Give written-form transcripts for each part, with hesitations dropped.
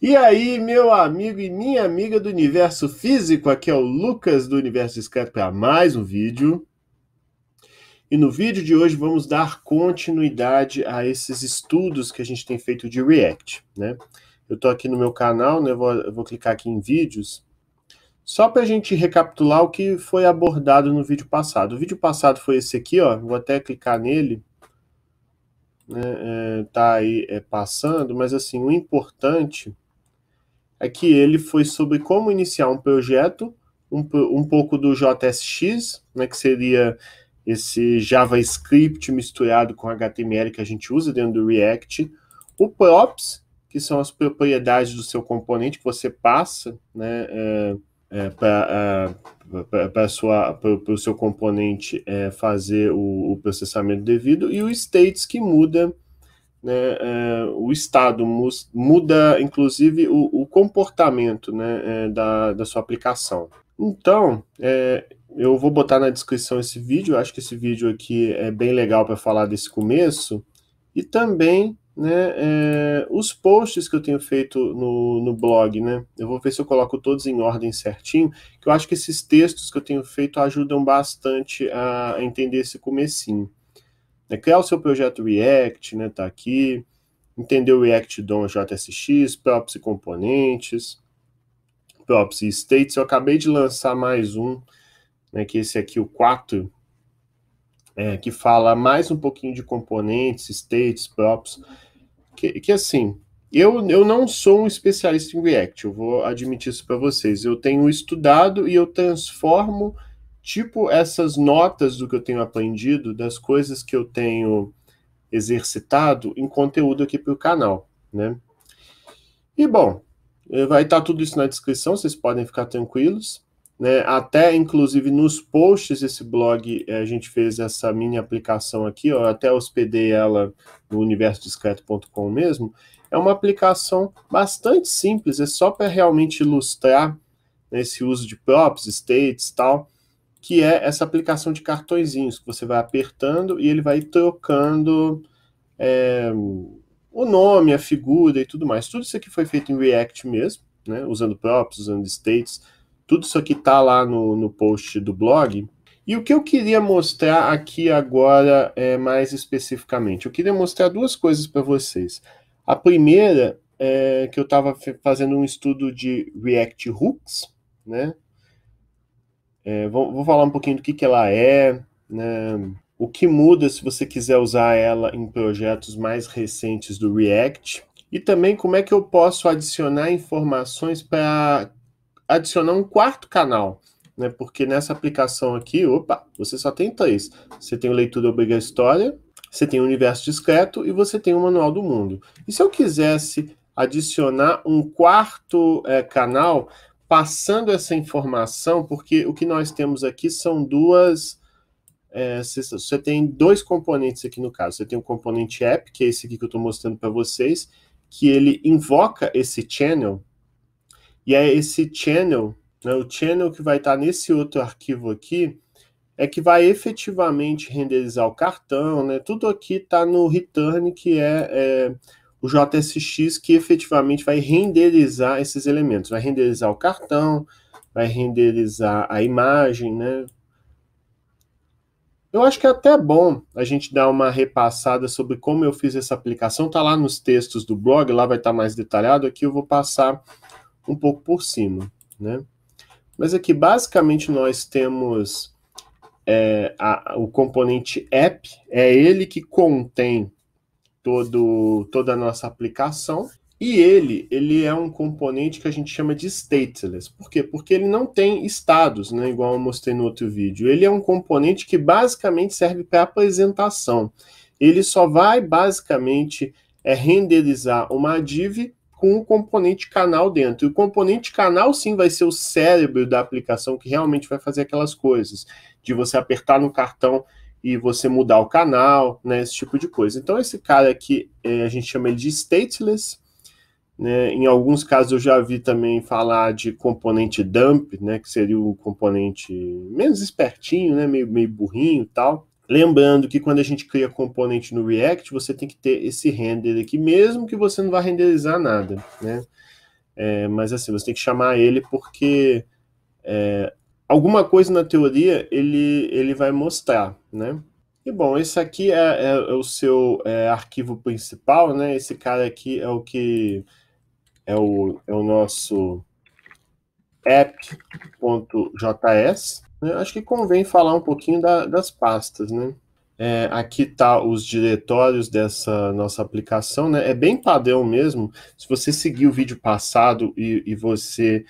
E aí, meu amigo e minha amiga do universo físico, aqui é o Lucas do Universo Discreto para mais um vídeo. E no vídeo de hoje vamos dar continuidade a esses estudos que a gente tem feito de React, né? Eu estou aqui no meu canal, né? Eu vou clicar aqui em vídeos, só para a gente recapitular o que foi abordado no vídeo passado. O vídeo passado foi esse aqui, ó. Vou até clicar nele, né? Tá aí passando, mas assim, o importante é que ele foi sobre como iniciar um projeto, um pouco do JSX, né, que seria esse JavaScript misturado com HTML que a gente usa dentro do React, o props, que são as propriedades do seu componente que você passa, né, para o seu componente fazer o processamento devido, e o states, que muda, né, o estado muda, inclusive, o comportamento, né, da sua aplicação. Então, eu vou botar na descrição esse vídeo. Eu acho que esse vídeo aqui é bem legal para falar desse começo, e também, né, os posts que eu tenho feito no blog, né? Eu vou ver se eu coloco todos em ordem certinho, que eu acho que esses textos que eu tenho feito ajudam bastante a entender esse comecinho. Criar o seu projeto React, né, tá aqui, entender o React DOM JSX, props e componentes, props e states. Eu acabei de lançar mais um, né, que esse aqui, o 4, que fala mais um pouquinho de componentes, states, props, que assim, eu não sou um especialista em React, eu vou admitir isso para vocês. Eu tenho estudado e eu transformo, tipo, essas notas do que eu tenho aprendido, das coisas que eu tenho exercitado, em conteúdo aqui para o canal, né? E bom, vai estar tudo isso na descrição, vocês podem ficar tranquilos, né? Até inclusive nos posts desse blog a gente fez essa mini aplicação aqui, ó, até hospedei ela no universodiscreto.com mesmo. É uma aplicação bastante simples, é só para realmente ilustrar, né, esse uso de props, states e tal, que é essa aplicação de cartõezinhos que você vai apertando e ele vai trocando o nome, a figura e tudo mais. Tudo isso aqui foi feito em React mesmo, né, usando props, usando states. Tudo isso aqui está lá no post do blog. E o que eu queria mostrar aqui agora, mais especificamente, eu queria mostrar duas coisas para vocês. A primeira é que eu estava fazendo um estudo de React Hooks, né? Vou falar um pouquinho do que ela é, né? O que muda se você quiser usar ela em projetos mais recentes do React, e também como é que eu posso adicionar informações para adicionar um quarto canal, né? Porque nessa aplicação aqui, opa, você só tem três. Você tem o leitura obrigatória, você tem o universo discreto e você tem o manual do mundo. E se eu quisesse adicionar um quarto canal, passando essa informação, porque o que nós temos aqui são duas. Você tem dois componentes aqui no caso. Você tem o componente app, que é esse aqui que eu estou mostrando para vocês, que ele invoca esse channel, e é esse channel, né, o channel que vai estar nesse outro arquivo aqui, é que vai efetivamente renderizar o cartão, né? Tudo aqui está no return, que é o JSX, que efetivamente vai renderizar esses elementos. Vai renderizar o cartão, vai renderizar a imagem, né? Eu acho que é até bom a gente dar uma repassada sobre como eu fiz essa aplicação. Está lá nos textos do blog, lá vai estar mais detalhado. Aqui eu vou passar um pouco por cima, né? Mas aqui, basicamente, nós temos o componente app, é ele que contém toda a nossa aplicação, e ele é um componente que a gente chama de stateless. Por quê? Porque ele não tem estados, né, igual eu mostrei no outro vídeo. Ele é um componente que basicamente serve para apresentação. Ele só vai basicamente renderizar uma div com o componente canal dentro. E o componente canal, sim, vai ser o cérebro da aplicação que realmente vai fazer aquelas coisas, de você apertar no cartão e você mudar o canal, né, esse tipo de coisa. Então esse cara aqui, a gente chama ele de stateless, né? Em alguns casos eu já vi também falar de componente dump, né, que seria um componente menos espertinho, né, meio burrinho e tal. Lembrando que quando a gente cria componente no React, você tem que ter esse render aqui, mesmo que você não vá renderizar nada, né? mas assim, você tem que chamar ele porque alguma coisa na teoria ele vai mostrar, né? E bom, esse aqui é o seu arquivo principal, né? Esse cara aqui é o que é o nosso app.js, né? Acho que convém falar um pouquinho das pastas, né? Aqui tá os diretórios dessa nossa aplicação, né? É bem padrão mesmo. Se você seguir o vídeo passado e você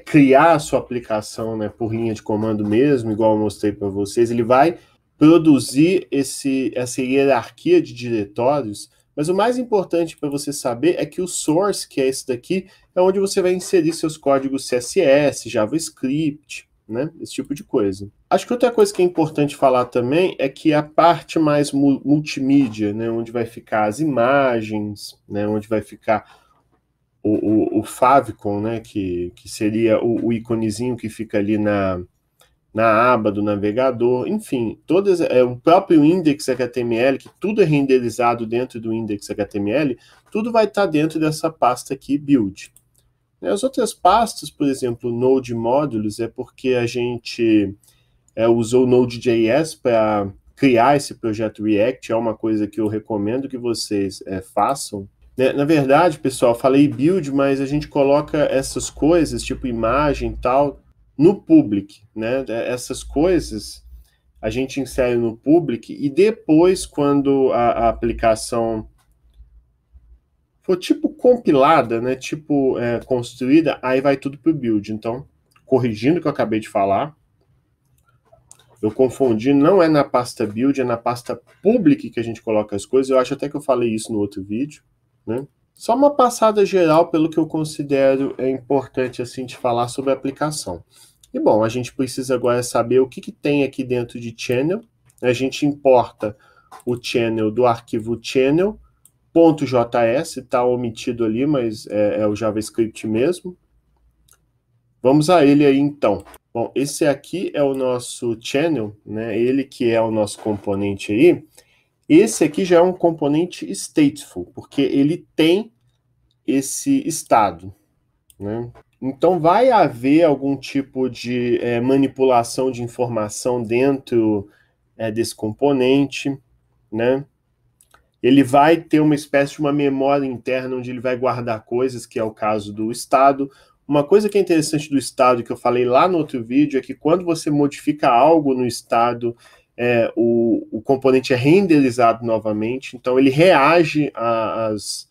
criar a sua aplicação, né, por linha de comando mesmo, igual eu mostrei para vocês, ele vai produzir essa hierarquia de diretórios, mas o mais importante para você saber é que o source, que é esse daqui, é onde você vai inserir seus códigos CSS, JavaScript, né, esse tipo de coisa. Acho que outra coisa que é importante falar também é que a parte mais multimídia, né, onde vai ficar as imagens, né, onde vai ficar o favicon, né, que seria o iconezinho que fica ali na aba do navegador, enfim, o próprio index.html, que tudo é renderizado dentro do index.html, tudo vai estar dentro dessa pasta aqui, build. As outras pastas, por exemplo, Node Modules, é porque a gente usou Node.js para criar esse projeto React, é uma coisa que eu recomendo que vocês façam. Na verdade, pessoal, falei build, mas a gente coloca essas coisas, tipo imagem e tal, no public, né? Essas coisas a gente insere no public e depois, quando a aplicação for tipo compilada, né? Tipo construída, aí vai tudo para o build. Então, corrigindo o que eu acabei de falar, eu confundi, não é na pasta build, é na pasta public que a gente coloca as coisas. Eu acho até que eu falei isso no outro vídeo, né? Só uma passada geral pelo que eu considero importante assim de falar sobre a aplicação. E bom, a gente precisa agora saber o que tem aqui dentro de channel. A gente importa o channel do arquivo channel.js, está omitido ali, mas é o JavaScript mesmo. Vamos a ele aí então. Bom, esse aqui é o nosso channel, né? Ele que é o nosso componente aí. Esse aqui já é um componente stateful, porque ele tem esse estado, né? Então vai haver algum tipo de manipulação de informação dentro desse componente, né? Ele vai ter uma espécie de uma memória interna onde ele vai guardar coisas, que é o caso do estado. Uma coisa que é interessante do estado, que eu falei lá no outro vídeo, é que quando você modifica algo no estado, o componente é renderizado novamente, então ele reage às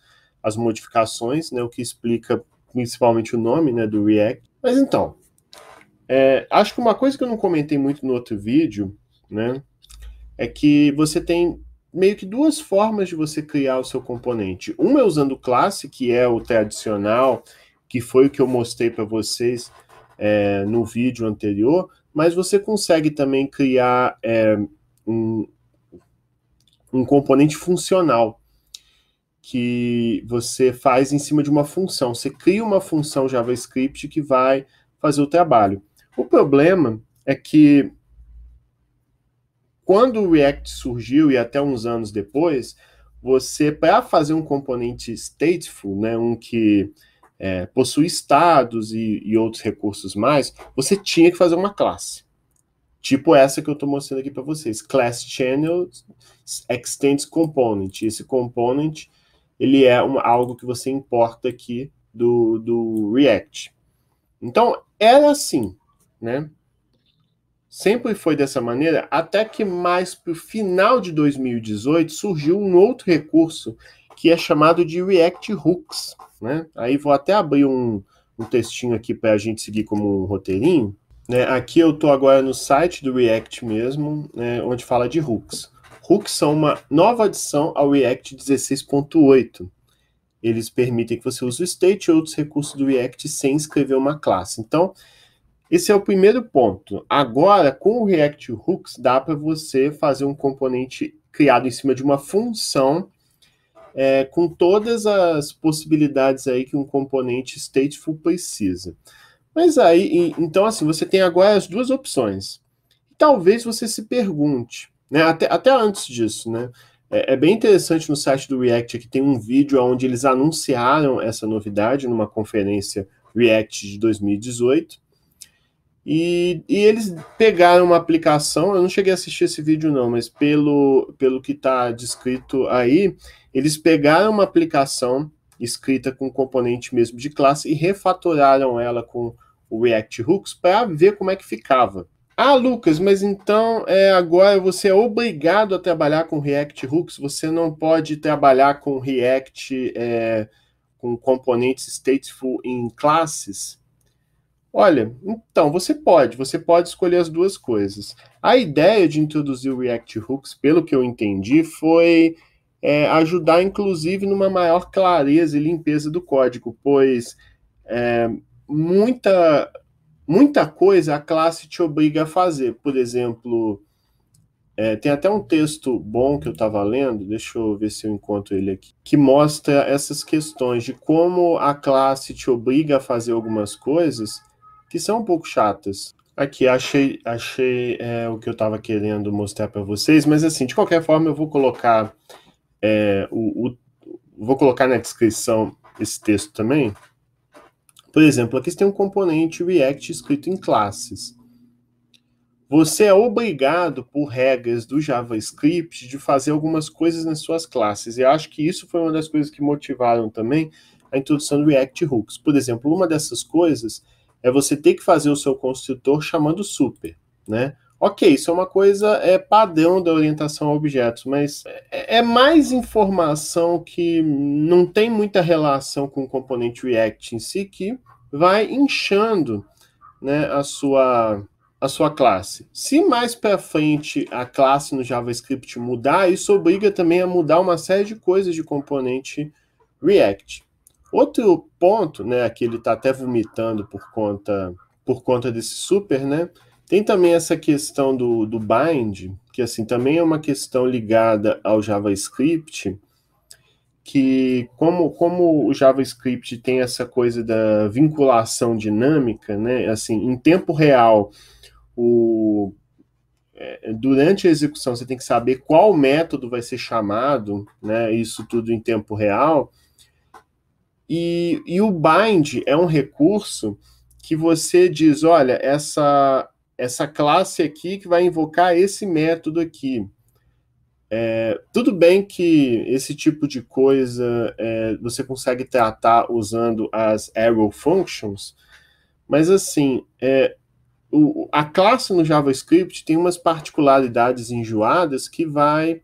modificações, né, o que explica principalmente o nome, né, do React. Mas então, acho que uma coisa que eu não comentei muito no outro vídeo, né, é que você tem meio que duas formas de você criar o seu componente. Uma é usando o classe, que é o tradicional, que foi o que eu mostrei para vocês no vídeo anterior, mas você consegue também criar um componente funcional, que você faz em cima de uma função. Você cria uma função JavaScript que vai fazer o trabalho. O problema é que quando o React surgiu, e até uns anos depois, você, para fazer um componente stateful, né, um que possui estados e outros recursos mais, você tinha que fazer uma classe. Tipo essa que eu estou mostrando aqui para vocês. Class Channel Extends Component. Esse component, ele é algo que você importa aqui do React. Então, era assim, né? Sempre foi dessa maneira, até que mais para o final de 2018 surgiu um outro recurso que é chamado de React Hooks, né? Aí vou até abrir um textinho aqui para a gente seguir como um roteirinho. Né? Aqui eu estou agora no site do React mesmo, né, onde fala de hooks. Hooks são uma nova adição ao React 16.8. Eles permitem que você use o state e outros recursos do React sem escrever uma classe. Então, esse é o primeiro ponto. Agora, com o React Hooks, dá para você fazer um componente criado em cima de uma função com todas as possibilidades aí que um componente stateful precisa. Mas aí, então assim, você tem agora as duas opções. Talvez você se pergunte, né, até antes disso, né? É bem interessante no site do React, que tem um vídeo onde eles anunciaram essa novidade numa conferência React de 2018. E eles pegaram uma aplicação, eu não cheguei a assistir esse vídeo não, mas pelo que está descrito aí, eles pegaram uma aplicação escrita com componente mesmo de classe e refatoraram ela com o React Hooks para ver como é que ficava. Ah, Lucas, mas então agora você é obrigado a trabalhar com React Hooks, você não pode trabalhar com React com componentes stateful em classes? Olha, então você pode escolher as duas coisas. A ideia de introduzir o React Hooks, pelo que eu entendi, foi ajudar inclusive numa maior clareza e limpeza do código, pois muita coisa a classe te obriga a fazer. Por exemplo, tem até um texto bom que eu estava lendo, deixa eu ver se eu encontro ele aqui, que mostra essas questões de como a classe te obriga a fazer algumas coisas que são um pouco chatas. Aqui, achei o que eu estava querendo mostrar para vocês, mas assim, de qualquer forma eu vou colocar vou colocar na descrição esse texto também. Por exemplo, aqui você tem um componente React escrito em classes. Você é obrigado, por regras do JavaScript, de fazer algumas coisas nas suas classes. E eu acho que isso foi uma das coisas que motivaram também a introdução do React Hooks. Por exemplo, uma dessas coisas é você ter que fazer o seu construtor chamando super, né? Ok, isso é uma coisa padrão da orientação a objetos, mas é mais informação que não tem muita relação com o componente React em si, que vai inchando, né, a sua classe. Se mais para frente a classe no JavaScript mudar, isso obriga também a mudar uma série de coisas de componente React. Outro ponto, né, aqui ele está até vomitando por conta desse super, né, tem também essa questão do bind, que assim também é uma questão ligada ao JavaScript, que como o JavaScript tem essa coisa da vinculação dinâmica, né, assim, em tempo real, durante a execução você tem que saber qual método vai ser chamado, né, isso tudo em tempo real, e o bind é um recurso que você diz, olha, essa classe aqui que vai invocar esse método aqui. Tudo bem que esse tipo de coisa você consegue tratar usando as arrow functions, mas assim, a classe no JavaScript tem umas particularidades enjoadas que vai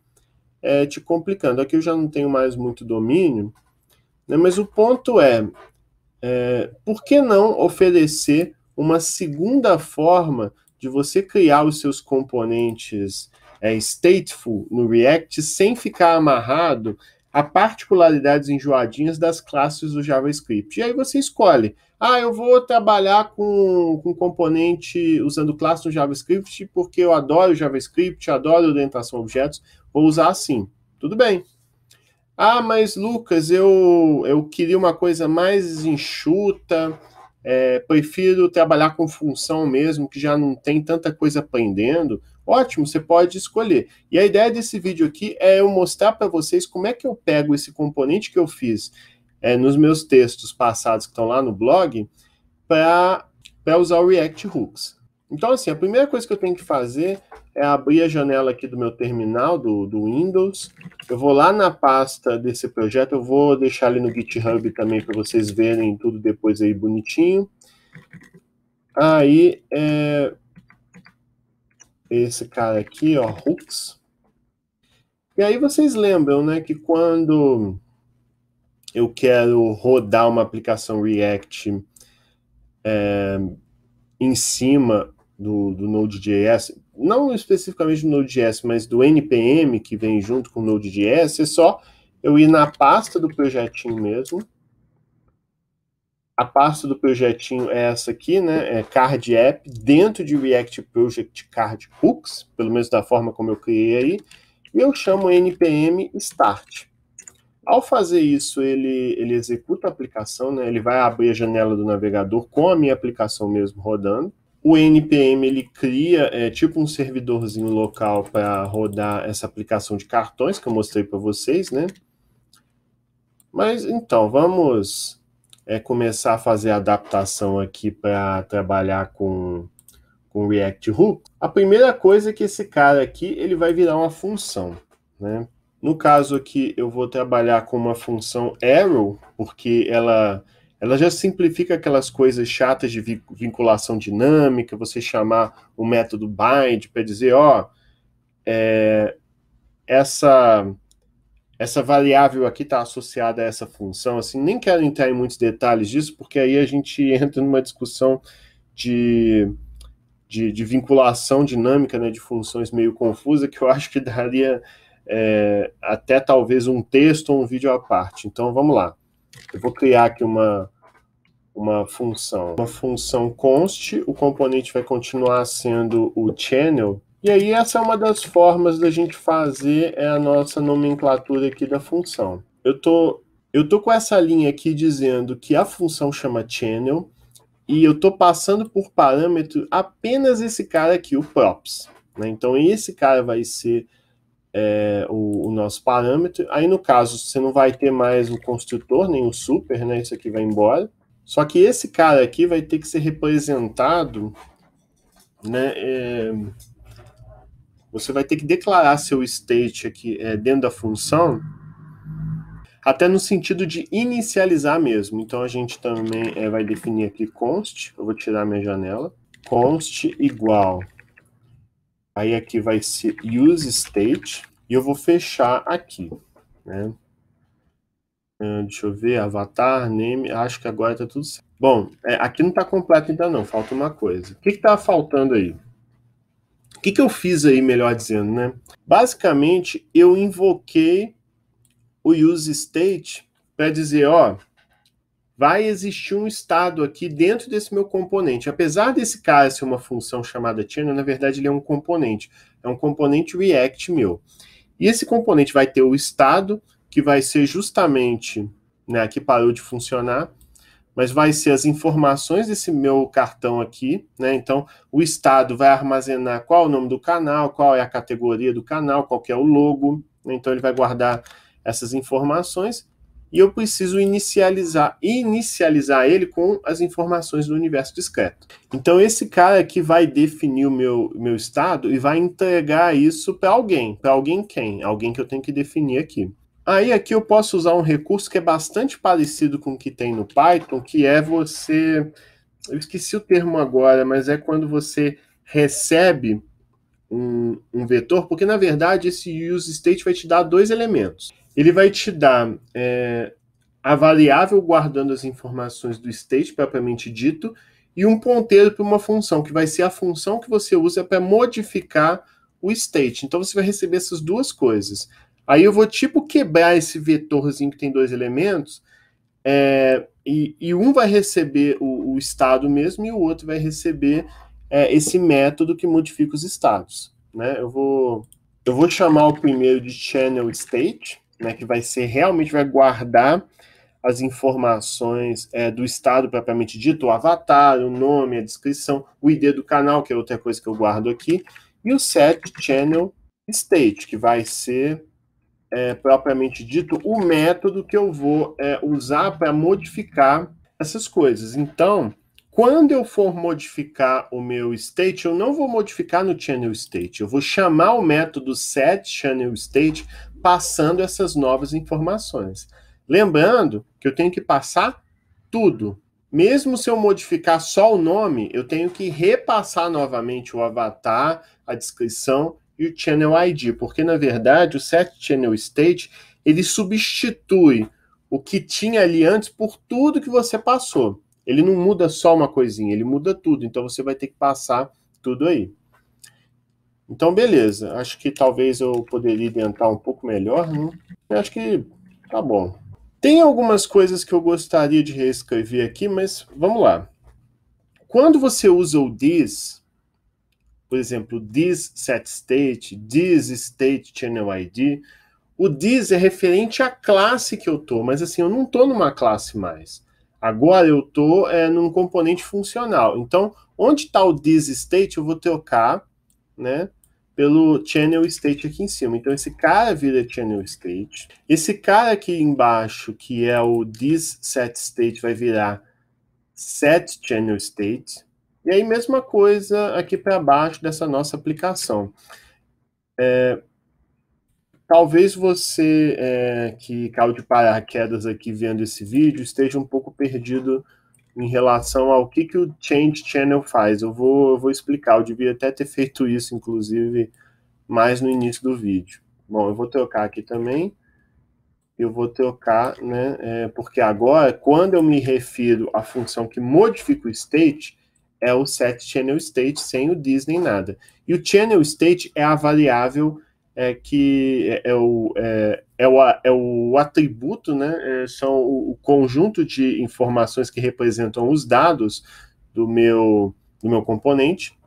te complicando. Aqui eu já não tenho mais muito domínio, né, mas o ponto por que não oferecer uma segunda forma de você criar os seus componentes stateful no React sem ficar amarrado a particularidades enjoadinhas das classes do JavaScript? E aí você escolhe, eu vou trabalhar com componente usando classe no JavaScript porque eu adoro JavaScript, adoro orientação a objetos, vou usar assim. Tudo bem. Mas Lucas, eu queria uma coisa mais enxuta, prefiro trabalhar com função mesmo, que já não tem tanta coisa aprendendo. Ótimo, você pode escolher. E a ideia desse vídeo aqui é eu mostrar para vocês como é que eu pego esse componente que eu fiz nos meus textos passados que estão lá no blog para usar o React Hooks. Então, assim, a primeira coisa que eu tenho que fazer é abrir a janela aqui do meu terminal, do Windows. Eu vou lá na pasta desse projeto, eu vou deixar ali no GitHub também para vocês verem tudo depois aí bonitinho. Aí, esse cara aqui, ó, Hooks. E aí vocês lembram, né, que quando eu quero rodar uma aplicação React em cima do Node.js, não especificamente do Node.js, mas do NPM que vem junto com o Node.js, é só eu ir na pasta do projetinho mesmo. A pasta do projetinho é essa aqui, né? É Card App, dentro de React Project Card Hooks, pelo menos da forma como eu criei aí, e eu chamo npm start. Ao fazer isso, ele executa a aplicação, né? Ele vai abrir a janela do navegador com a minha aplicação mesmo rodando. O NPM ele cria tipo um servidorzinho local para rodar essa aplicação de cartões que eu mostrei para vocês, né? Mas então, vamos começar a fazer a adaptação aqui para trabalhar com React Hook. A primeira coisa é que esse cara aqui ele vai virar uma função, né? No caso aqui, eu vou trabalhar com uma função arrow, porque ela já simplifica aquelas coisas chatas de vinculação dinâmica, você chamar o método bind para dizer, ó, essa variável aqui está associada a essa função. Assim, nem quero entrar em muitos detalhes disso, porque aí a gente entra numa discussão de vinculação dinâmica, né, de funções meio confusa, que eu acho que daria até talvez um texto ou um vídeo à parte. Então vamos lá. Eu vou criar aqui uma função const, o componente vai continuar sendo o channel, e aí essa é uma das formas da gente fazer a nossa nomenclatura aqui da função. Eu tô com essa linha aqui dizendo que a função chama channel, e eu estou passando por parâmetro apenas esse cara aqui, o props, né? Então esse cara vai ser o nosso parâmetro. Aí no caso você não vai ter mais o construtor, nem o super, né? Isso aqui vai embora. Só que esse cara aqui vai ter que ser representado, né? Você vai ter que declarar seu state aqui dentro da função, até no sentido de inicializar mesmo. Então a gente também vai definir aqui const, eu vou tirar minha janela, const igual, aí aqui vai ser useState, e eu vou fechar aqui, né? Deixa eu ver, avatar, name, acho que agora tá tudo certo. Bom, aqui não tá completo ainda não, falta uma coisa. O que tá faltando aí? O que eu fiz aí, melhor dizendo, né? Basicamente, eu invoquei o useState para dizer, ó, vai existir um estado aqui dentro desse meu componente. Apesar desse cara ser uma função chamada channel, na verdade ele é um componente. É um componente React meu. E esse componente vai ter o estado, que vai ser justamente, né, que parou de funcionar, mas vai ser as informações desse meu cartão aqui, né? Então, o estado vai armazenar qual é o nome do canal, qual é a categoria do canal, qual que é o logo, né? Então ele vai guardar essas informações, e eu preciso inicializar ele com as informações do universo discreto. Então esse cara aqui vai definir o meu estado e vai entregar isso para alguém. Para alguém quem? Alguém que eu tenho que definir aqui. Aí aqui eu posso usar um recurso que é bastante parecido com o que tem no Python, que é você... Eu esqueci o termo agora, mas é quando você recebe um vetor, porque na verdade esse useState vai te dar dois elementos. Ele vai te dar a variável guardando as informações do state propriamente dito, e um ponteiro para uma função, que vai ser a função que você usa para modificar o state. Então você vai receber essas duas coisas. Aí eu vou tipo quebrar esse vetorzinho que tem dois elementos, e um vai receber o estado mesmo, e o outro vai receber esse método que modifica os estados, né? Eu vou chamar o primeiro de channel state, né, que vai ser realmente, vai guardar as informações do estado propriamente dito, o avatar, o nome, a descrição, o ID do canal, que é outra coisa que eu guardo aqui, e o set channel state, que vai ser propriamente dito o método que eu vou usar para modificar essas coisas. Então, quando eu for modificar o meu state, eu não vou modificar no channel state, eu vou chamar o método set channel state passando essas novas informações. Lembrando que eu tenho que passar tudo. Mesmo se eu modificar só o nome, eu tenho que repassar novamente o avatar, a descrição e o channel ID, porque na verdade o set channel state ele substitui o que tinha ali antes por tudo que você passou. Ele não muda só uma coisinha, ele muda tudo, então você vai ter que passar tudo aí. Então beleza, acho que talvez eu poderia tentar um pouco melhor, né? Eu acho que tá bom. Tem algumas coisas que eu gostaria de reescrever aqui, mas vamos lá. Quando você usa o this, por exemplo, this set state, this state channel ID, o this é referente à classe que eu tô, mas assim, eu não tô numa classe mais. Agora eu estou num componente funcional. Então, onde está o this state, eu vou trocar, né, pelo channel state aqui em cima. Então, esse cara vira channel state. Esse cara aqui embaixo, que é o this set state, vai virar set channel state. E aí, mesma coisa aqui para baixo dessa nossa aplicação. Talvez você que caiu de paraquedas aqui vendo esse vídeo esteja um pouco perdido em relação ao que o Change Channel faz. Eu vou explicar, eu devia até ter feito isso, inclusive, mais no início do vídeo. Bom, eu vou trocar aqui também. Eu vou trocar, né, porque agora, quando eu me refiro à função que modifica o state, é o setChannelState, sem o this nem nada. E o channelState é a variável que é o atributo, né, são o conjunto de informações que representam os dados do meu componente.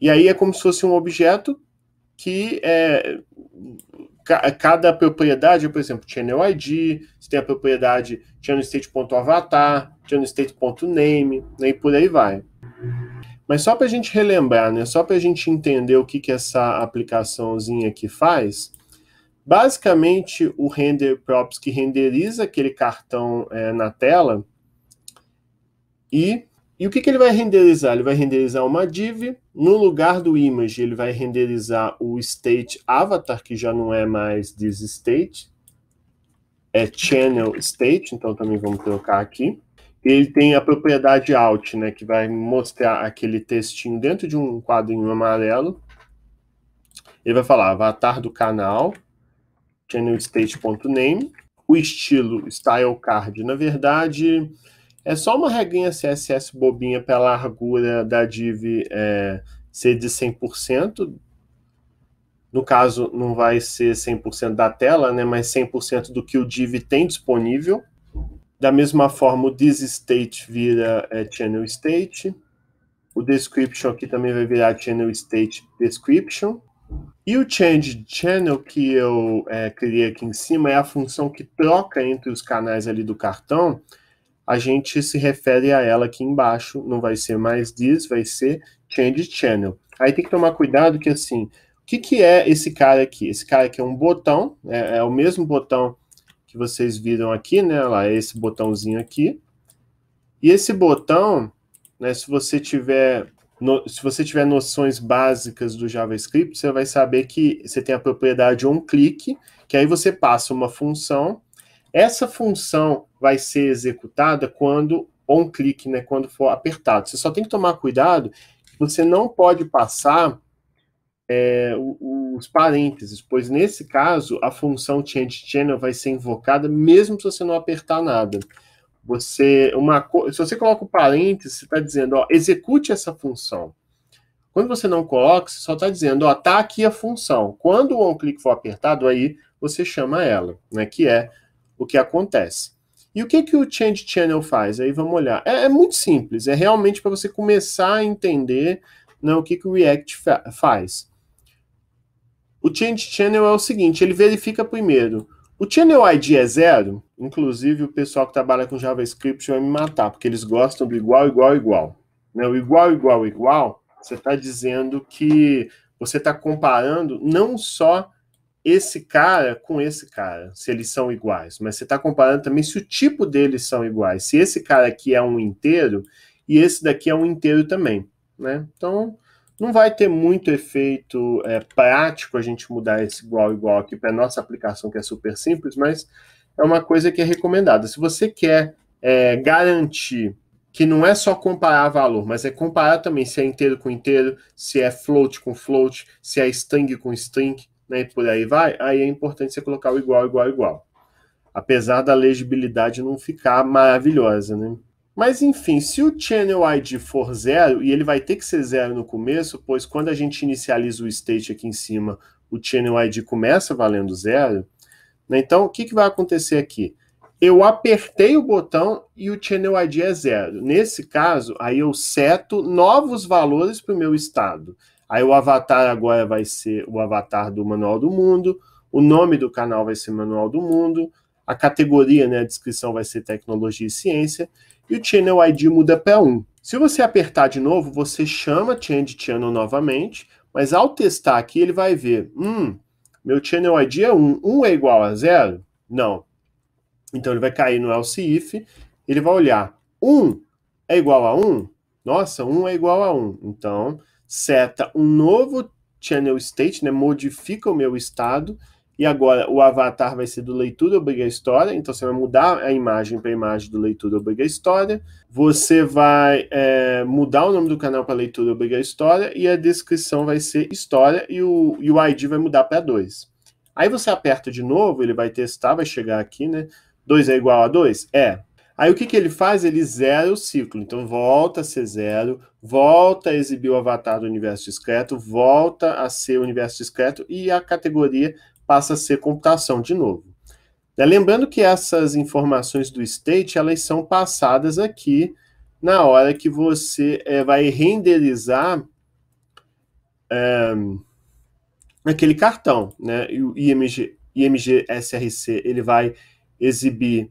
E aí é como se fosse um objeto que cada propriedade, por exemplo, channel ID, você tem a propriedade channelState.avatar, channelState.name, né, e por aí vai. Mas só para a gente relembrar, né, só para a gente entender o que essa aplicaçãozinha aqui faz, basicamente o render props que renderiza aquele cartão na tela, e o que ele vai renderizar? Ele vai renderizar uma div, no lugar do image ele vai renderizar o state avatar, que já não é mais this state, é channel state, então também vamos trocar aqui. Ele tem a propriedade out, né, que vai mostrar aquele textinho dentro de um quadrinho amarelo. Ele vai falar avatar do canal, channelState.name, o estilo style card, na verdade, é só uma regrinha CSS bobinha para a largura da div ser de 100%. No caso, não vai ser 100% da tela, né, mas 100% do que o div tem disponível. Da mesma forma, o thisState vira channel state. O description aqui também vai virar channel state description. E o change channel que eu criei aqui em cima é a função que troca entre os canais ali do cartão. A gente se refere a ela aqui embaixo, não vai ser mais this, vai ser change channel. Aí tem que tomar cuidado que assim, o que é esse cara aqui? Esse cara aqui é um botão, é o mesmo botão que vocês viram aqui, né? Lá, é esse botãozinho aqui. E esse botão, né, se você tiver noções básicas do JavaScript, você vai saber que você tem a propriedade onClick, que aí você passa uma função. Essa função vai ser executada quando onClick, né, quando for apertado. Você só tem que tomar cuidado, você não pode passar os parênteses, pois nesse caso a função changeChannel vai ser invocada mesmo se você não apertar nada. Se você coloca o parênteses, você está dizendo, ó, execute essa função. Quando você não coloca, você só está dizendo, ó, tá aqui a função. Quando o onClick for apertado, aí você chama ela, né, que é o que acontece. E o que o changeChannel faz? Aí vamos olhar. É muito simples, é realmente para você começar a entender, né, o que o React faz. O changeChannel é o seguinte, ele verifica primeiro, o channel ID é 0, inclusive o pessoal que trabalha com JavaScript vai me matar, porque eles gostam do igual, igual, igual. Né? O igual, igual, igual, você está dizendo que você está comparando não só esse cara com esse cara, se eles são iguais, mas você está comparando também se o tipo deles são iguais, se esse cara aqui é um inteiro e esse daqui é um inteiro também. Né? Então, não vai ter muito efeito prático a gente mudar esse igual, igual aqui para a nossa aplicação, que é super simples, mas é uma coisa que é recomendada. Se você quer garantir que não é só comparar valor, mas é comparar também se é inteiro com inteiro, se é float com float, se é string com string, né, e por aí vai, aí é importante você colocar o igual, igual, igual. Apesar da legibilidade não ficar maravilhosa, né? Mas enfim, se o channel ID for 0, e ele vai ter que ser 0 no começo, pois quando a gente inicializa o state aqui em cima, o channel ID começa valendo 0, né? Então o que vai acontecer aqui? Eu apertei o botão e o channel ID é 0. Nesse caso, aí eu seto novos valores para o meu estado. Aí o avatar agora vai ser o avatar do Manual do Mundo, o nome do canal vai ser Manual do Mundo, A categoria, né, a descrição vai ser tecnologia e ciência, e o Channel ID muda para 1. Se você apertar de novo, você chama Change Channel novamente, mas ao testar aqui, ele vai ver, meu Channel ID é 1, 1 é igual a 0? Não. Então ele vai cair no else if, ele vai olhar, 1 é igual a 1? Nossa, 1 é igual a 1. Então, seta um novo channel state, né, modifica o meu estado, e agora o avatar vai ser do leitura obriga história, então você vai mudar a imagem para a imagem do leitura obriga história, você vai mudar o nome do canal para leitura obriga história, e a descrição vai ser história, e o ID vai mudar para 2. Aí você aperta de novo, ele vai testar, vai chegar aqui, né, 2 é igual a 2? É. Aí o que ele faz? Ele zera o ciclo. Então volta a ser 0, volta a exibir o avatar do universo discreto, volta a ser o universo discreto e a categoria passa a ser computação de novo. Lembrando que essas informações do state, elas são passadas aqui na hora que você vai renderizar aquele cartão, né? E o IMG SRC, ele vai exibir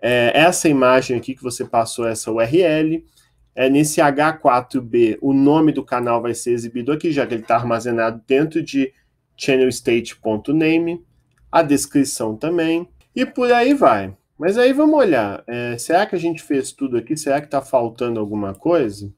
essa imagem aqui que você passou, essa URL. Nesse H4B, o nome do canal vai ser exibido aqui, já que ele está armazenado dentro de channelstate.name, a descrição também, e por aí vai. Mas aí vamos olhar, será que a gente fez tudo aqui? Será que está faltando alguma coisa?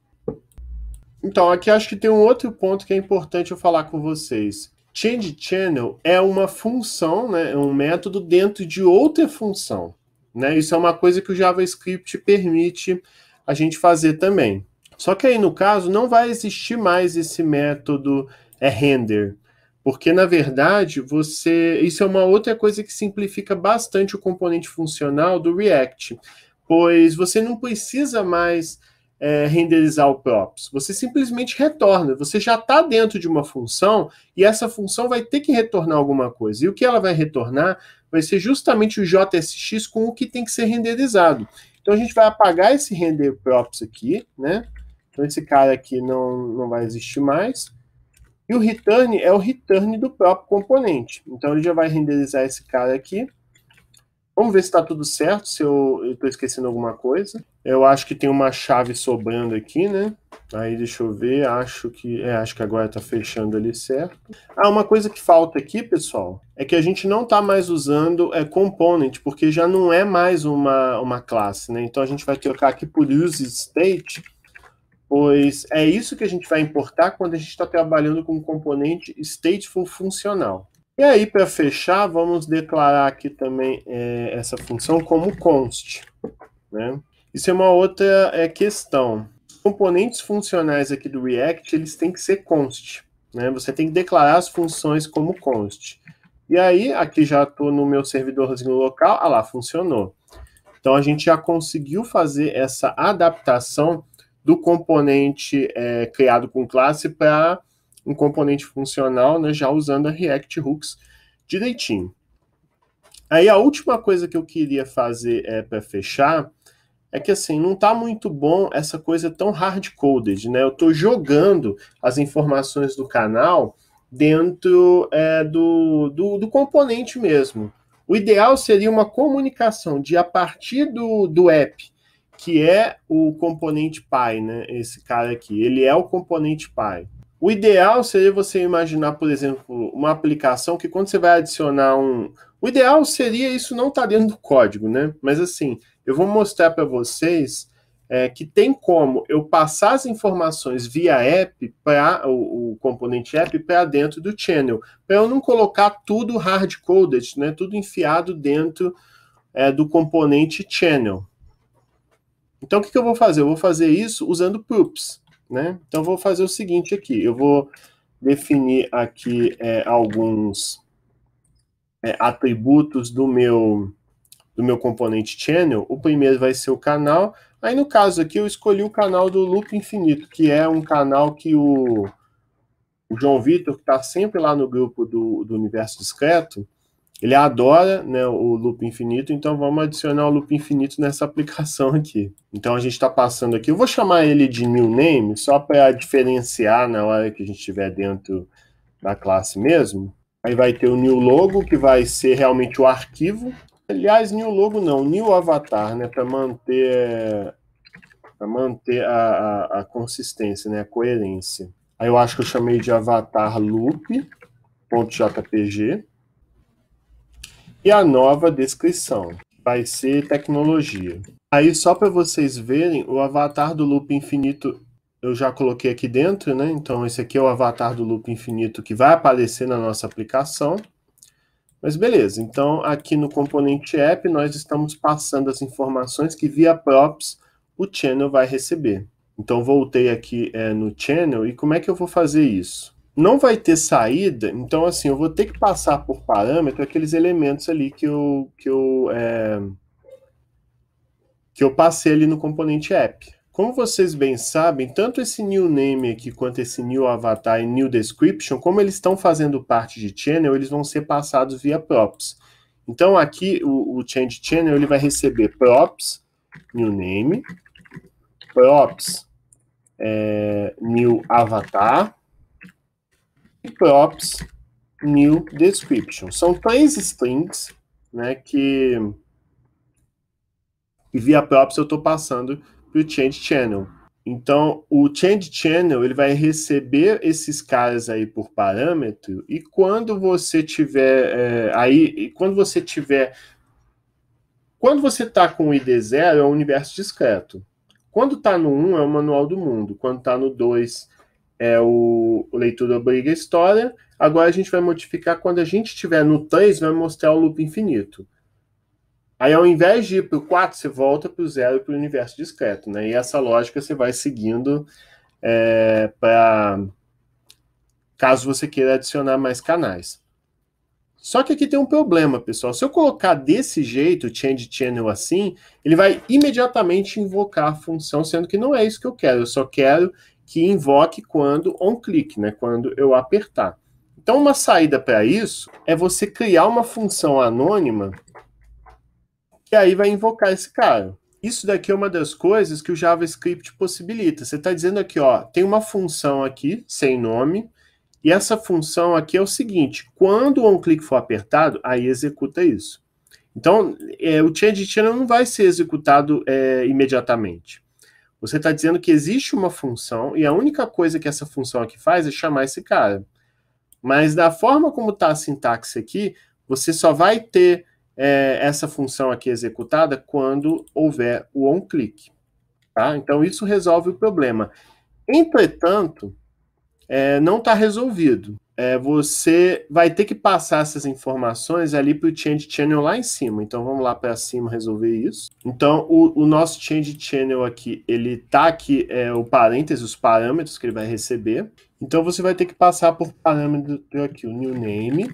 Então, aqui acho que tem um outro ponto que é importante eu falar com vocês. Change Channel é uma função, né, é um método dentro de outra função. Né? Isso é uma coisa que o JavaScript permite a gente fazer também. Só que aí, no caso, não vai existir mais esse método render, porque, na verdade, isso é uma outra coisa que simplifica bastante o componente funcional do React, pois você não precisa mais renderizar o props, você simplesmente retorna, você já está dentro de uma função e essa função vai ter que retornar alguma coisa, e o que ela vai retornar vai ser justamente o JSX com o que tem que ser renderizado. Então a gente vai apagar esse render props aqui, né? Então esse cara aqui não vai existir mais. E o return é o return do próprio componente. Então ele já vai renderizar esse cara aqui. Vamos ver se está tudo certo, se eu estou esquecendo alguma coisa. Eu acho que tem uma chave sobrando aqui, né? Aí deixa eu ver, acho que agora está fechando ali certo. Uma coisa que falta aqui, pessoal, é que a gente não está mais usando component, porque já não é mais uma classe, né? Então a gente vai trocar aqui por useState, pois é isso que a gente vai importar quando a gente está trabalhando com um componente stateful funcional. E aí, para fechar, vamos declarar aqui também essa função como const, né? Isso é uma outra questão. Os componentes funcionais aqui do React, eles têm que ser const, né? Você tem que declarar as funções como const. E aí, aqui já estou no meu servidorzinho local, lá, funcionou. Então, a gente já conseguiu fazer essa adaptação do componente criado com classe para um componente funcional, né, já usando a React Hooks direitinho. Aí a última coisa que eu queria fazer para fechar é que assim, não está muito bom essa coisa tão hard-coded, né? Eu estou jogando as informações do canal dentro do componente mesmo. O ideal seria uma comunicação a partir do app, que é o componente pai, né? Esse cara aqui, ele é o componente pai. O ideal seria você imaginar, por exemplo, uma aplicação que quando você vai adicionar O ideal seria isso não estar dentro do código, né? Mas assim, eu vou mostrar para vocês que tem como eu passar as informações via app para o componente app para dentro do channel, para eu não colocar tudo hard-coded, né? Tudo enfiado dentro do componente channel. Então, o que eu vou fazer? Eu vou fazer isso usando proofs. Né? Então, vou fazer o seguinte aqui, eu vou definir aqui alguns atributos do meu componente channel. O primeiro vai ser o canal. Aí, no caso aqui, eu escolhi o canal do Loop Infinito, que é um canal que o João Vitor, que está sempre lá no grupo do Universo Discreto, ele adora, né, o loop infinito, então vamos adicionar o loop infinito nessa aplicação aqui. Então a gente está passando aqui, eu vou chamar ele de new name, só para diferenciar na hora que a gente estiver dentro da classe mesmo. Aí vai ter o new logo, que vai ser realmente o arquivo, Aliás, new logo não, new avatar, né, para manter a consistência, né, a coerência. Aí eu acho que eu chamei de avatar loop.jpg. E a nova descrição vai ser tecnologia. Aí só para vocês verem, o avatar do loop infinito eu já coloquei aqui dentro, né? Então esse aqui é o avatar do loop infinito que vai aparecer na nossa aplicação. Mas beleza, então aqui no componente app nós estamos passando as informações que via props o channel vai receber. Então voltei aqui no channel e como é que eu vou fazer isso? Não vai ter saída, então assim, eu vou ter que passar por parâmetro aqueles elementos ali que eu passei ali no componente app. Como vocês bem sabem, tanto esse new name aqui quanto esse new avatar e new description, como eles estão fazendo parte de channel, eles vão ser passados via props. Então aqui o change channel ele vai receber props new name, props new avatar e props new description. São 3 strings, né, que via props eu estou passando para o change channel. Então, o change channel ele vai receber esses caras aí por parâmetro e quando você tiver quando você está com o ID 0 é o universo discreto. Quando está no 1 é o manual do mundo. Quando está no 2 é o leitura obriga história. Agora a gente vai modificar quando a gente estiver no 3, vai mostrar o loop infinito. Aí, ao invés de ir para o 4, você volta para o 0 e para o universo discreto, né? E essa lógica você vai seguindo para caso você queira adicionar mais canais. Só que aqui tem um problema, pessoal. Se eu colocar desse jeito, change channel assim, ele vai imediatamente invocar a função, sendo que não é isso que eu quero. Eu só quero que invoque quando on-click, né? Quando eu apertar. Então, uma saída para isso é você criar uma função anônima que aí vai invocar esse cara. Isso daqui é uma das coisas que o JavaScript possibilita. Você está dizendo aqui, ó, tem uma função aqui, sem nome, e essa função aqui é o seguinte, quando o onClick for apertado, aí executa isso. Então, o change channel não vai ser executado imediatamente. Você está dizendo que existe uma função, e a única coisa que essa função aqui faz é chamar esse cara. Mas da forma como está a sintaxe aqui, você só vai ter essa função aqui executada quando houver o onClick. Tá? Então, isso resolve o problema. Entretanto, não está resolvido. Você vai ter que passar essas informações ali para o change channel lá em cima. Então, vamos lá para cima resolver isso. Então, o nosso change channel aqui, ele está aqui, o parênteses, os parâmetros que ele vai receber. Então, você vai ter que passar por parâmetro aqui, o new name,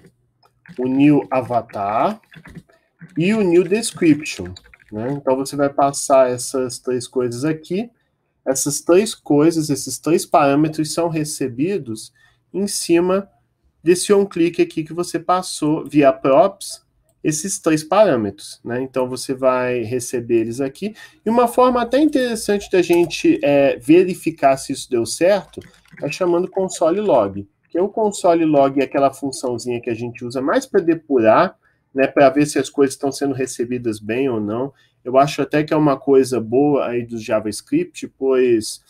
o new avatar e o new description, né? Então você vai passar essas 3 coisas aqui. Essas 3 coisas, esses 3 parâmetros são recebidos em cima desse onClick aqui que você passou via props, esses 3 parâmetros, né? Então você vai receber eles aqui. E uma forma até interessante da gente verificar se isso deu certo é chamando console log. Que o console log é aquela funçãozinha que a gente usa mais para depurar, né, para ver se as coisas estão sendo recebidas bem ou não. Eu acho até que é uma coisa boa aí do JavaScript, pois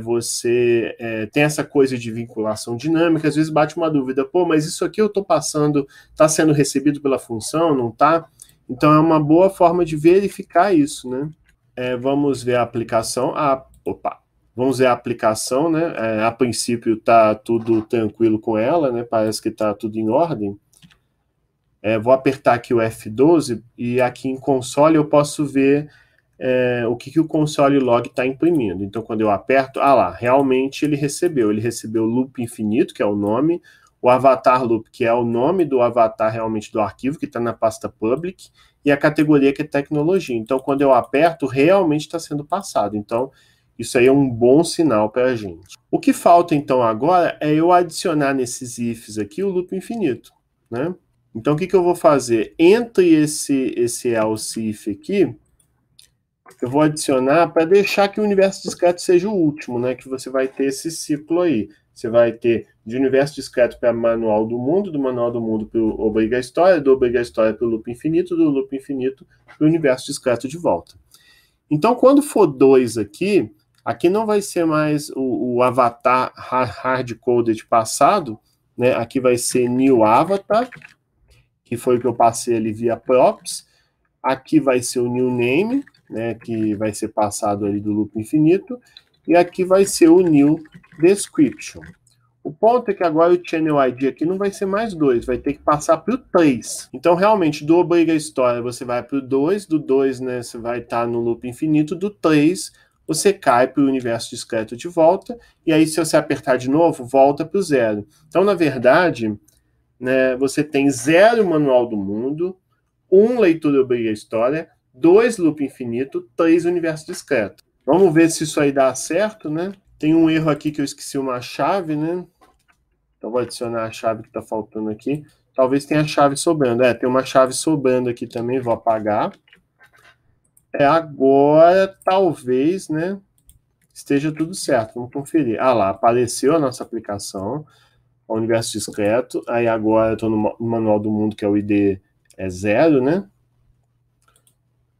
você tem essa coisa de vinculação dinâmica, às vezes bate uma dúvida, pô, mas isso aqui eu estou passando, está sendo recebido pela função, não está? Então é uma boa forma de verificar isso, né? Vamos ver a aplicação. Vamos ver a aplicação, né? A princípio está tudo tranquilo com ela, né? Parece que está tudo em ordem. Vou apertar aqui o F12 e aqui em console eu posso ver o que o console log está imprimindo. Então, quando eu aperto, lá, realmente ele recebeu o loop infinito, que é o nome, o avatar loop, que é o nome do avatar realmente do arquivo, que está na pasta public, e a categoria que é tecnologia. Então, quando eu aperto, realmente está sendo passado. Então, isso aí é um bom sinal para a gente. O que falta, então, agora é eu adicionar nesses ifs aqui o loop infinito, né? Então, o que eu vou fazer? Entre esse else if aqui, eu vou adicionar para deixar que o universo discreto seja o último, né? Que você vai ter esse ciclo aí. você vai ter de universo discreto para manual do mundo para o obriga a história, do obriga a história para o loop infinito, do loop infinito para o universo discreto de volta. Então, quando for 2 aqui não vai ser mais o avatar hard-coded passado, né? Aqui vai ser new avatar, que foi o que eu passei ali via props. Aqui vai ser o new name, né? Que vai ser passado ali do loop infinito. E aqui vai ser o new description. O ponto é que agora o channel ID aqui não vai ser mais 2, vai ter que passar para o 3. Então, realmente, do obriga a história, você vai para o 2, do 2, né, você vai estar no loop infinito, do 3, você cai para o universo discreto de volta, e aí, se você apertar de novo, volta para o 0. Então, na verdade, né, você tem 0 manual do mundo, 1 leitura obriga a história, 2 loop infinito, 3 universo discreto. Vamos ver se isso aí dá certo, né? Tem um erro aqui que eu esqueci uma chave, né? Então, vou adicionar a chave que está faltando aqui. Talvez tenha a chave sobrando. Tem uma chave sobrando aqui também, vou apagar. Agora, talvez, né, esteja tudo certo. Vamos conferir. Ah lá, apareceu a nossa aplicação, o universo discreto. Aí agora eu estou no manual do mundo, que é o ID 0, né?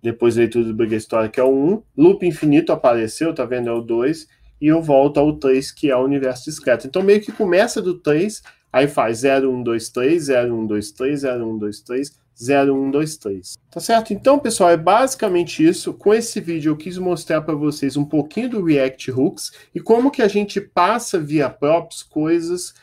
Depois leitura do obriga a história, que é o 1. Loop infinito apareceu, tá vendo? É o 2. E eu volto ao 3, que é o universo discreto. Então, meio que começa do 3, aí faz 0, 1, 2, 3, 0, 1, 2, 3, 0, 1, 2, 3, 0, 1, 2, 3. Tá certo? Então, pessoal, é basicamente isso. Com esse vídeo, eu quis mostrar para vocês um pouquinho do React Hooks e como que a gente passa via props coisas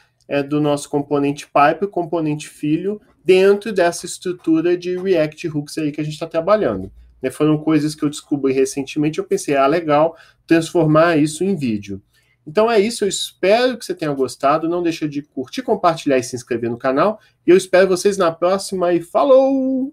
do nosso componente pai para o componente filho dentro dessa estrutura de React Hooks aí que a gente está trabalhando. Foram coisas que eu descobri recentemente, eu pensei, legal, transformar isso em vídeo. Então é isso, eu espero que você tenha gostado, não deixa de curtir, compartilhar e se inscrever no canal, e eu espero vocês na próxima, e falou!